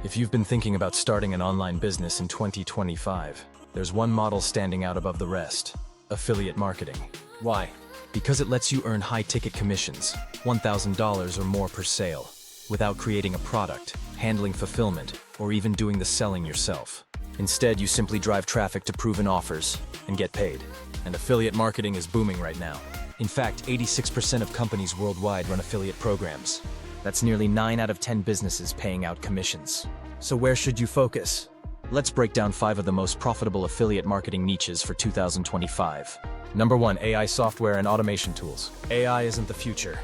If you've been thinking about starting an online business in 2025, there's one model standing out above the rest: affiliate marketing. Why? Because it lets you earn high-ticket commissions, $1,000 or more per sale, without creating a product, handling fulfillment, or even doing the selling yourself. Instead, you simply drive traffic to proven offers and get paid. And affiliate marketing is booming right now. In fact, 86% of companies worldwide run affiliate programs. That's nearly 9 out of 10 businesses paying out commissions. So where should you focus? Let's break down 5 of the most profitable affiliate marketing niches for 2025. Number 1, AI software and automation tools. AI isn't the future.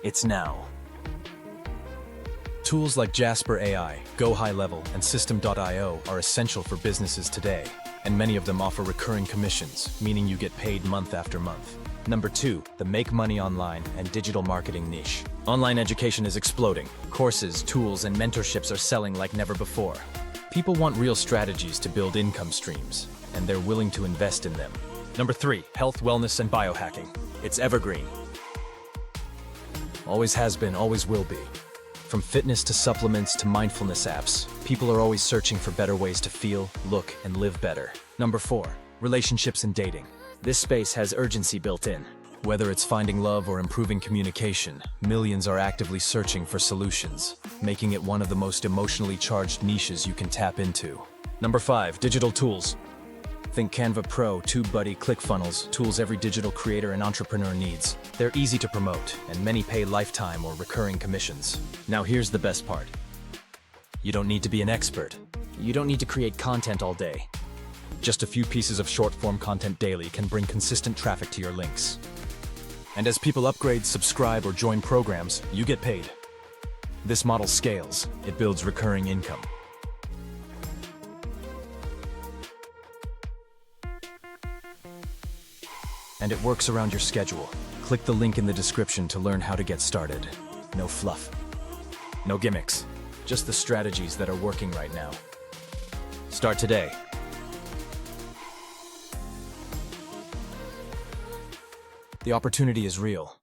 It's now. Tools like Jasper AI, Go High Level, and System.io are essential for businesses today, and many of them offer recurring commissions, meaning you get paid month after month. Number 2, the make money online and digital marketing niche. Online education is exploding. Courses, tools, and mentorships are selling like never before. People want real strategies to build income streams, and they're willing to invest in them. Number 3, health, wellness, and biohacking. It's evergreen. Always has been, always will be. From fitness to supplements to mindfulness apps, people are always searching for better ways to feel, look, and live better. Number 4, relationships and dating. This space has urgency built in. Whether it's finding love or improving communication, millions are actively searching for solutions, making it one of the most emotionally charged niches you can tap into. Number 5, digital tools. Think Canva Pro, TubeBuddy, ClickFunnels, tools every digital creator and entrepreneur needs. They're easy to promote, and many pay lifetime or recurring commissions. Now here's the best part. You don't need to be an expert. You don't need to create content all day. Just a few pieces of short-form content daily can bring consistent traffic to your links. And as people upgrade, subscribe, or join programs, you get paid. This model scales. It builds recurring income. And it works around your schedule. Click the link in the description to learn how to get started. No fluff. No gimmicks. Just the strategies that are working right now. Start today. The opportunity is real.